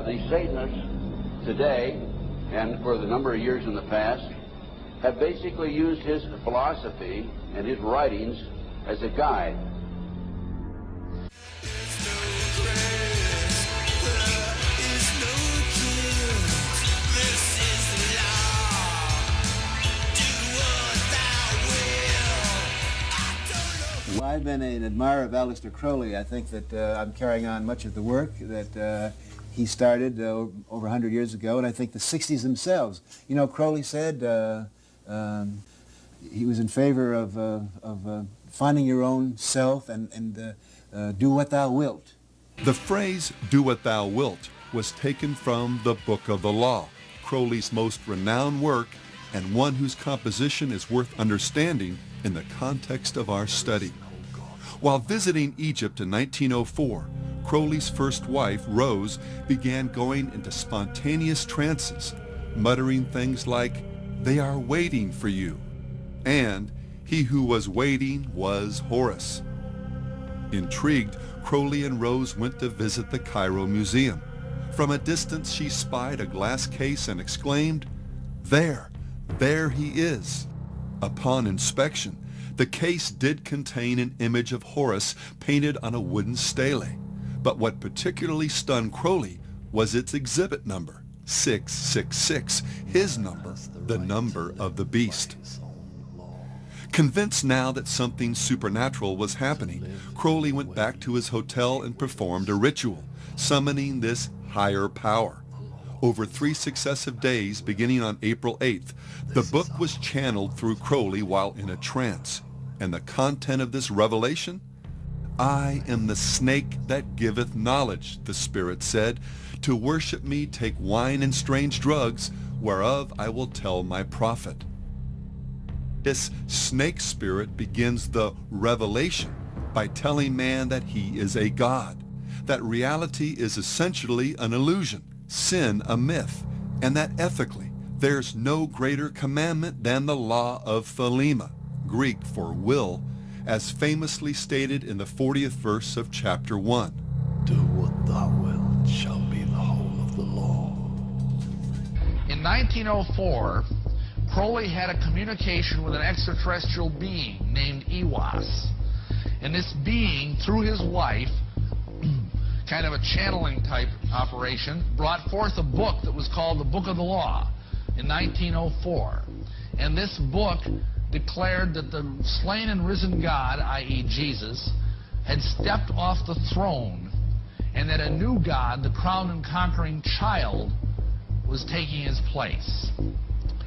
the Satanists today, and for the number of years in the past, have basically used his philosophy and his writings as a guide. I've been an admirer of Aleister Crowley. I think that I'm carrying on much of the work that he started over 100 years ago, and I think the 60s themselves. You know, Crowley said he was in favor of finding your own self and do what thou wilt. The phrase, do what thou wilt, was taken from the Book of the Law, Crowley's most renowned work and one whose composition is worth understanding in the context of our study. While visiting Egypt in 1904, Crowley's first wife, Rose, began going into spontaneous trances, muttering things like, "They are waiting for you," and "He who was waiting was Horus." Intrigued, Crowley and Rose went to visit the Cairo Museum. From a distance she spied a glass case and exclaimed, there he is." Upon inspection, the case did contain an image of Horus painted on a wooden stele, but what particularly stunned Crowley was its exhibit number, 666, his number, the number of the beast. Convinced now that something supernatural was happening, Crowley went back to his hotel and performed a ritual, summoning this higher power. Over 3 successive days, beginning on April 8th, the book was channeled through Crowley while in a trance. And the content of this revelation? "I am the snake that giveth knowledge," the Spirit said. "To worship me take wine and strange drugs, whereof I will tell my prophet." This snake spirit begins the revelation by telling man that he is a god, that reality is essentially an illusion, sin a myth, and that ethically there's no greater commandment than the law of Thelema, Greek for will, as famously stated in the 40th verse of chapter 1. Do what thou wilt shall be the whole of the law. In 1904, Crowley had a communication with an extraterrestrial being named Iwas. And this being, through his wife, kind of a channeling type operation, brought forth a book that was called the Book of the Law in 1904. And this book declared that the slain and risen God, i.e. Jesus, had stepped off the throne, and that a new God, the crowned and conquering child, was taking his place.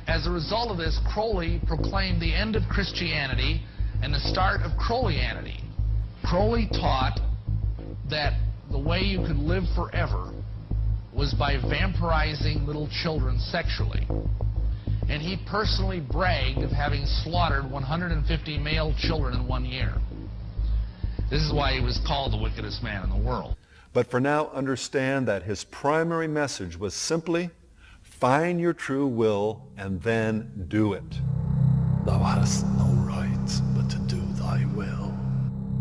As a result of this, Crowley proclaimed the end of Christianity and the start of Crowleyanity. Crowley taught that the way you could live forever was by vampirizing little children sexually. And he personally bragged of having slaughtered 150 male children in 1 year. This is why he was called the wickedest man in the world. But for now, understand that his primary message was simply, find your true will and then do it. Thou hast no right but to do thy will.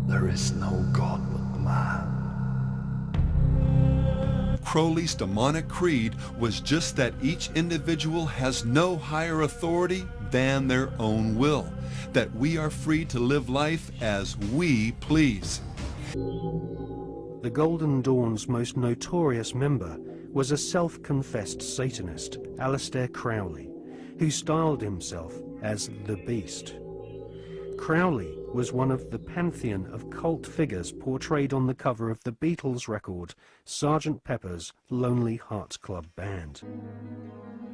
There is no God but man. Crowley's demonic creed was just that each individual has no higher authority than their own will, that we are free to live life as we please. The Golden Dawn's most notorious member was a self-confessed Satanist, Aleister Crowley, who styled himself as the Beast. Crowley was one of the pantheon of cult figures portrayed on the cover of the Beatles record, Sgt. Pepper's Lonely Hearts Club Band.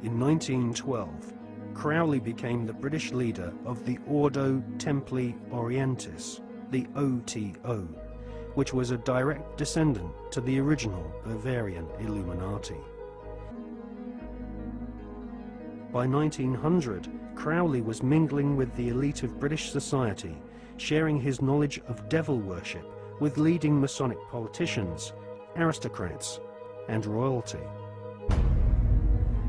In 1912, Crowley became the British leader of the Ordo Templi Orientis, the OTO, which was a direct descendant to the original Bavarian Illuminati. By 1900, Crowley was mingling with the elite of British society, sharing his knowledge of devil worship with leading Masonic politicians, aristocrats, and royalty.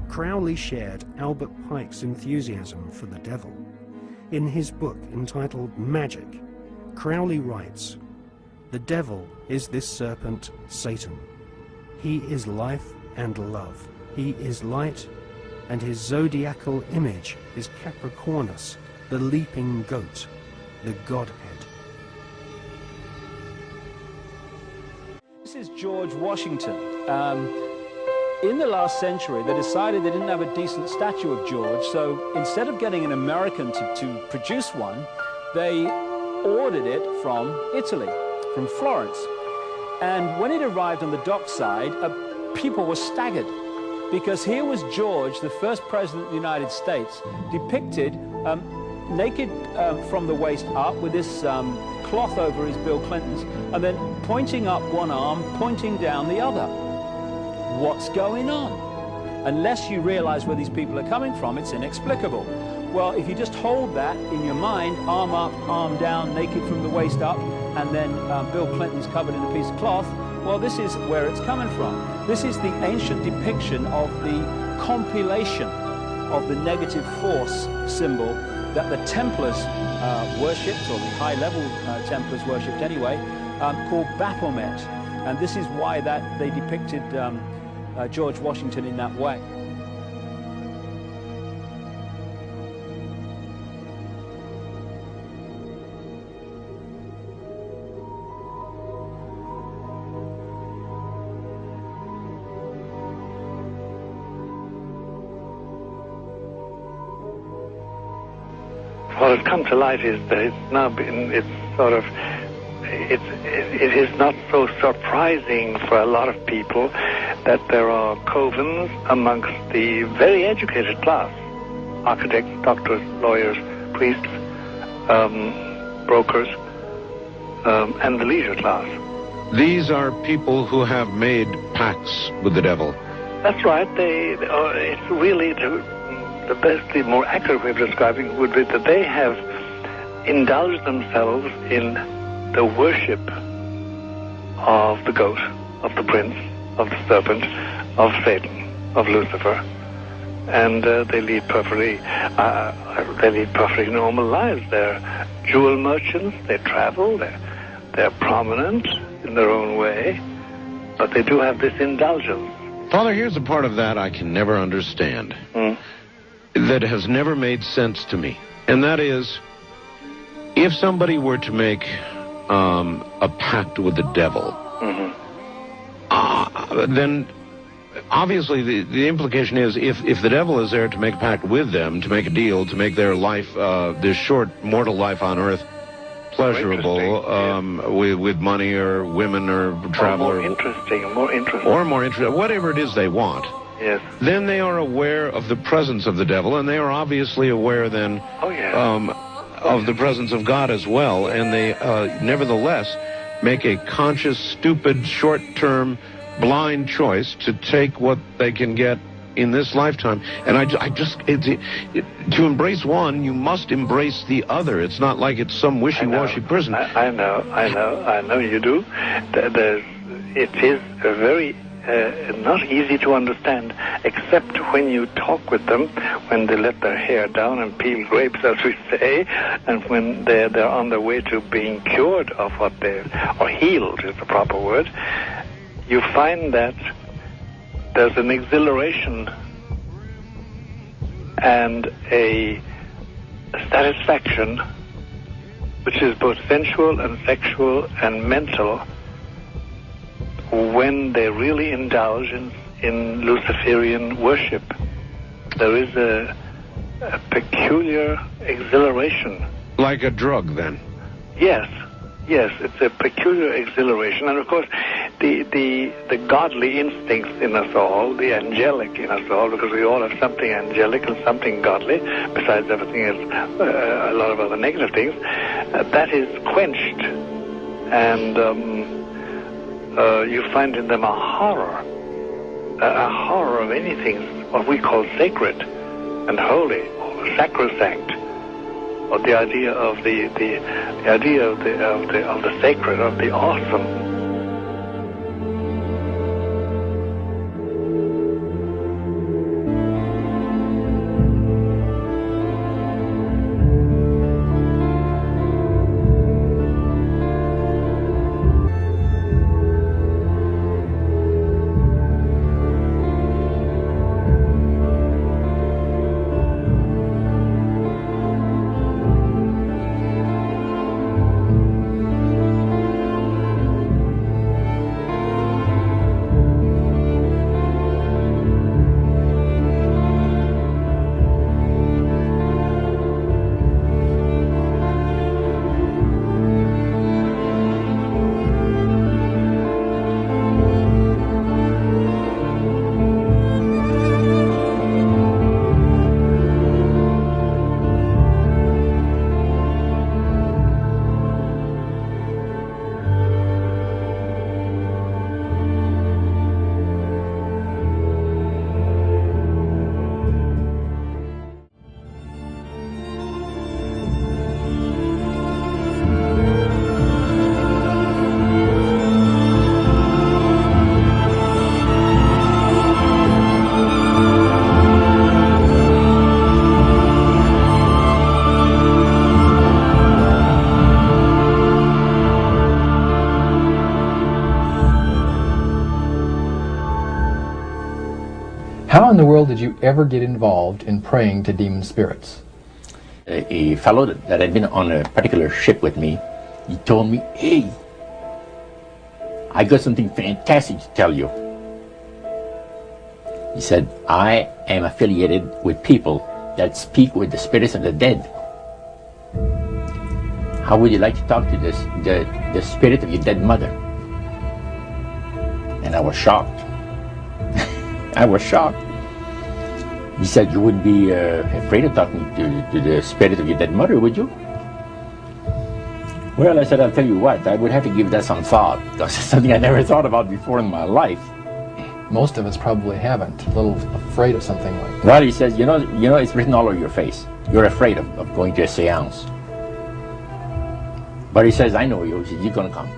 Crowley shared Albert Pike's enthusiasm for the devil. In his book entitled Magic, Crowley writes, "The devil is this serpent, Satan. He is life and love. He is light, and his zodiacal image is Capricornus, the leaping goat, the Godhead. This is George Washington. In the last century, they decided they didn't have a decent statue of George, so instead of getting an American to produce one, they ordered it from Italy, from Florence. And when it arrived on the dockside, people were staggered, because here was George, the first president of the United States, depicted naked from the waist up with this cloth over his Bill Clinton's, and then pointing up one arm, pointing down the other. What's going on? Unless you realize where these people are coming from, it's inexplicable. Well, if you just hold that in your mind, arm up, arm down, naked from the waist up, and then Bill Clinton's covered in a piece of cloth, well, this is where it's coming from. This is the ancient depiction of the compilation of the negative force symbol that the Templars worshipped, or the high-level Templars worshipped anyway, called Baphomet. And this is why that they depicted George Washington in that way. What has come to light is that it is not so surprising for a lot of people that there are covens amongst the very educated class, architects, doctors, lawyers, priests, brokers, and the leisure class. These are people who have made pacts with the devil. That's right. It's really the best, the more accurate way of describing it would be that they have indulged themselves in the worship of the goat, of the prince, of the serpent, of Satan, of Lucifer, and they lead perfectly normal lives. They're jewel merchants. They travel. They're prominent in their own way, but they do have this indulgence. Father, here's a part of that I can never understand. That has never made sense to me, and that is, if somebody were to make a pact with the devil, then obviously the implication is if the devil is there to make a pact with them, to make a deal, to make their life, this short mortal life on earth, pleasurable, with money or women or travel, or more interesting, whatever it is they want. Yes. Then they are aware of the presence of the devil, and they are obviously aware then of the presence of God as well, and they nevertheless make a conscious, stupid, short-term, blind choice to take what they can get in this lifetime. And to embrace one, you must embrace the other. It's not like it's some wishy-washy person. I know you do. It is a very not easy to understand, except when you talk with them, when they let their hair down and peel grapes, as we say, and when they're on their way to being cured of or healed is the proper word. You find that there's an exhilaration and a satisfaction which is both sensual and sexual and mental when they really indulge in Luciferian worship. There is a peculiar exhilaration. Like a drug, then? Yes, it's a peculiar exhilaration. And of course, the godly instincts in us all, the angelic in us all, because we all have something angelic and something godly, besides everything else, a lot of other negative things, that is quenched. And you find in them a horror of anything what we call sacred and holy, or sacrosanct, or the idea of the sacred, of the awesome. the world did you ever get involved in praying to demon spirits? A fellow that had been on a particular ship with me, he told me, hey, I got something fantastic to tell you. He said, I am affiliated with people that speak with the spirits of the dead. How would you like to talk to the spirit of your dead mother? And I was shocked. I was shocked. He said, you wouldn't be afraid of talking to the spirit of your dead mother, would you? Well, I said, I'll tell you what, I would have to give that some thought, because it's something I never thought about before in my life. Most of us probably haven't. A little afraid of something like that. Well, he says, you know, it's written all over your face. You're afraid of going to a seance. But he says, I know you. He says, you're going to come.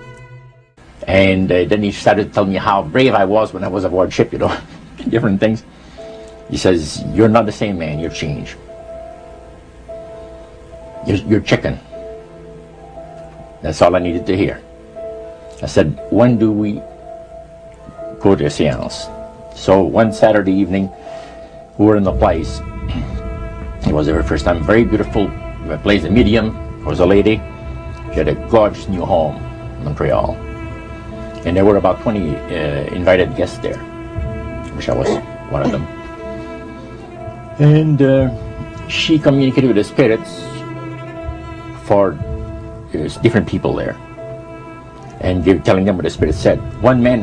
And then he started to tell me how brave I was when I was aboard ship, you know, different things. He says, you're not the same man, you're changed. You're chicken. That's all I needed to hear. I said, when do we go to a seance? So one Saturday evening, we were in the place. It was the very first time, very beautiful place. The medium was a lady. She had a gorgeous new home in Montreal. And there were about 20 invited guests there, which I was one of them. And she communicated with the spirits for different people there. And they were telling them what the spirit said. One man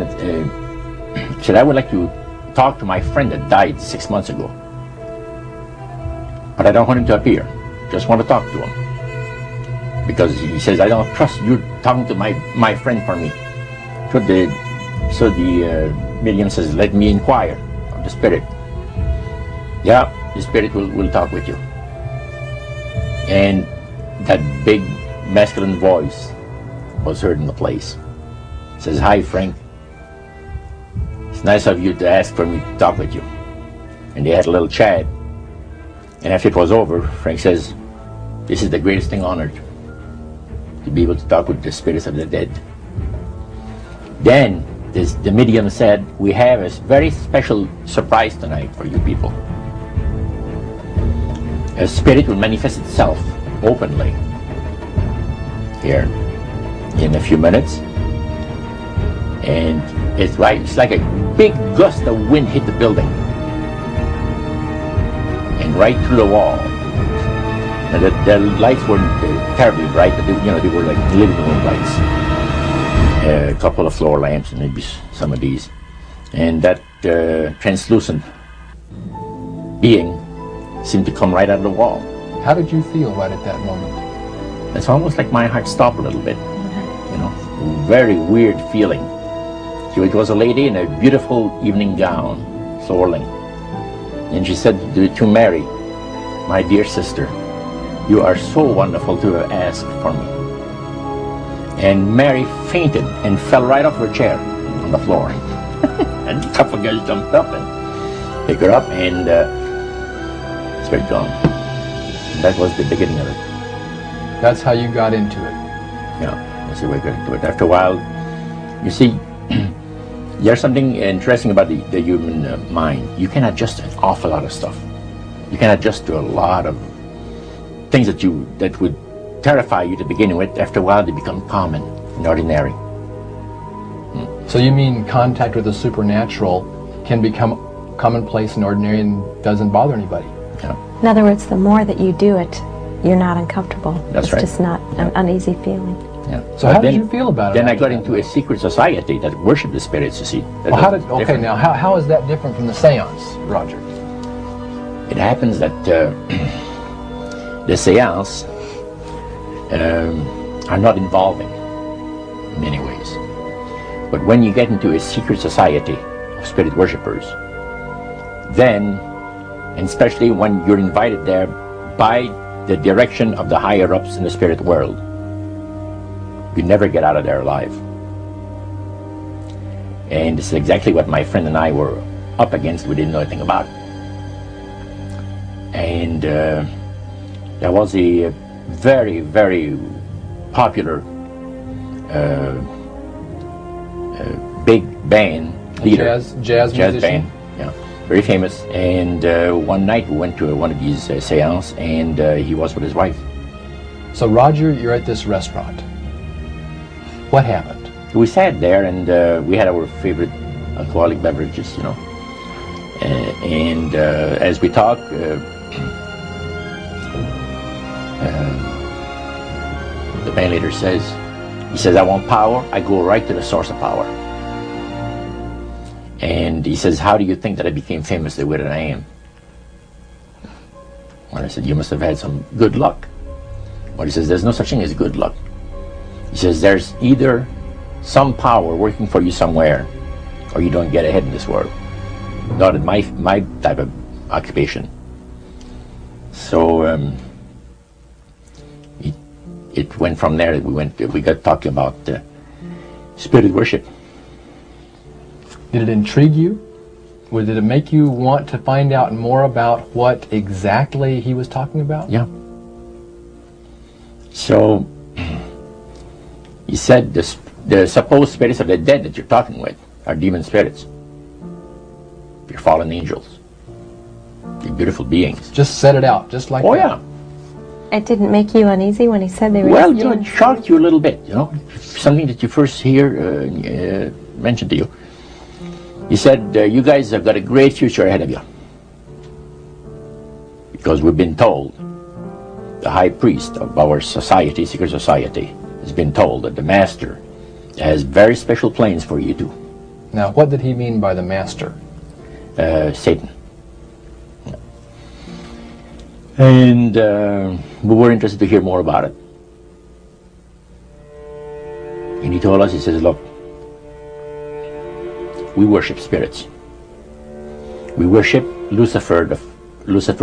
said, I would like to talk to my friend that died 6 months ago. But I don't want him to appear. Just want to talk to him. Because he says, I don't trust you talking to my friend for me. So the medium says, let me inquire of the spirit. Yeah, the spirit will talk with you. And that big masculine voice was heard in the place. It says, hi Frank, it's nice of you to ask for me to talk with you. And they had a little chat. And after it was over, Frank says, this is the greatest thing on earth, to be able to talk with the spirits of the dead. Then the medium said, we have a very special surprise tonight for you people. A spirit will manifest itself openly here in a few minutes. And it's like a big gust of wind hit the building. And right through the wall. And the lights weren't terribly bright, but they were like living room lights. A couple of floor lamps and maybe some of these. And that translucent being seemed to come right out of the wall. How did you feel right at that moment? It's almost like my heart stopped a little bit. You know, very weird feeling. So it was a lady in a beautiful evening gown, swirling. And she said to Mary, my dear sister, you are so wonderful to have asked for me. And Mary fainted and fell right off her chair on the floor. And a couple of guys jumped up and picked her up, and it's very gone. And that was the beginning of it. That's how you got into it. Yeah, that's the way I got into it. After a while, you see, there's something interesting about the human mind. You can adjust to an awful lot of stuff. You can adjust to a lot of things that would terrify you to begin with. After a while, they become common and ordinary. So you mean contact with the supernatural can become commonplace and ordinary and doesn't bother anybody? Yeah. In other words, the more that you do it, you're not uncomfortable. That's right. It's just not an uneasy feeling. Yeah. So how did you feel about it? Then I got into a secret society that worshiped the spirits, you see. Well, now how is that different from the seance, Roger? It happens that the seance are not involving in many ways. But when you get into a secret society of spirit worshippers, then, and especially when you're invited there by the direction of the higher-ups in the spirit world, you never get out of there alive. And this is exactly what my friend and I were up against. We didn't know anything about it. And there was a very, very popular big band leader. Jazz musician? Band, yeah. very famous. And one night we went to one of these seances, and he was with his wife. So Roger, you're at this restaurant. What happened? We sat there, and we had our favorite alcoholic beverages, you know. And as we talked, the band leader says, he says, I want power. I go right to the source of power. And he says, how do you think that I became famous the way that I am? Well, I said, you must have had some good luck. Well, he says, there's no such thing as good luck. He says, there's either some power working for you somewhere, or you don't get ahead in this world. Not in my type of occupation. So it went from there. We got talking about spirit worship. Did it intrigue you? Or did it make you want to find out more about what exactly he was talking about? Yeah. So he said the supposed spirits of the dead that you're talking with are demon spirits. They're fallen angels. They're beautiful beings. Just set it out, just like that. Oh, that. yeah. It didn't make you uneasy when he said they were Well, you know, it shocked you a little bit, you know. Something that you first hear mentioned to you. He said, you guys have got a great future ahead of you. Because we've been told, the high priest of our society, secret society, has been told that the master has very special plans for you too. Now, what did he mean by the master? Satan. And we were interested to hear more about it. And he told us, he says, look, we worship spirits. We worship Lucifer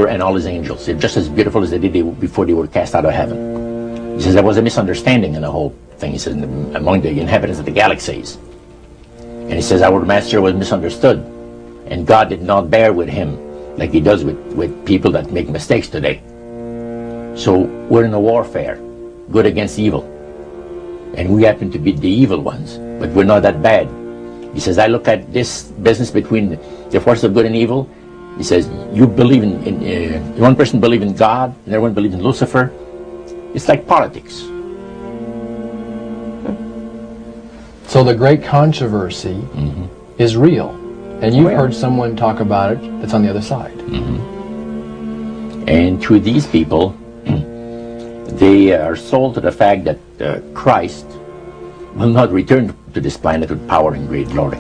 and all his angels. They're just as beautiful as they did before they were cast out of heaven. He says there was a misunderstanding in the whole thing. He says among the inhabitants of the galaxies. And he says our master was misunderstood. And God did not bear with him like he does with people that make mistakes today. So we're in a warfare, good against evil. And we happen to be the evil ones, but we're not that bad. He says, I look at this business between the forces of good and evil. He says, you believe in one person believes in God, and everyone believes in Lucifer. It's like politics. So the great controversy is real. And you've heard someone talk about it that's on the other side. And to these people, they are sold to the fact that Christ will not return to this planet with power and great glory.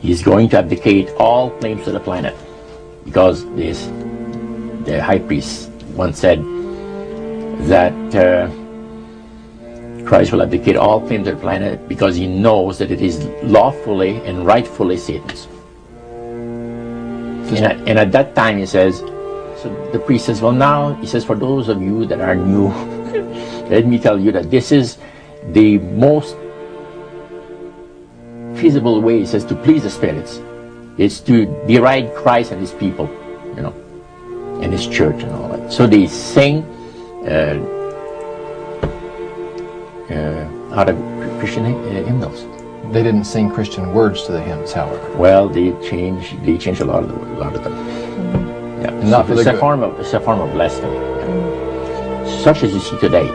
He's going to abdicate all claims to the planet, because the high priest once said that Christ will abdicate all claims to the planet because he knows that it is lawfully and rightfully Satan's. And at that time, he says, so the priest says, well now, he says, for those of you that are new, let me tell you that this is the most feasible way, he says, to please the spirits. It's to deride Christ and his people, you know, and his church and all that. So they sing out of Christian hymnals. They didn't sing Christian words to the hymns, however. Well, they changed a lot of them. Yeah, not for the good. It's a form of blasphemy. Yeah. Such as you see today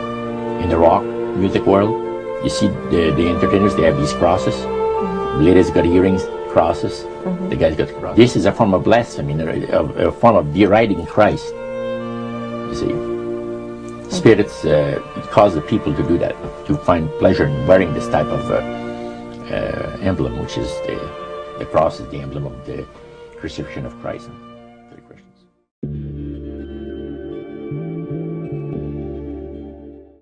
in the rock music world. You see the entertainers, they have these crosses. The ladies got earrings, crosses. The guys got crosses. This is a form of blasphemy, a form of deriding Christ. You see, spirits cause the people to do that, to find pleasure in wearing this type of emblem, which is the cross is the emblem of the crucifixion of Christ.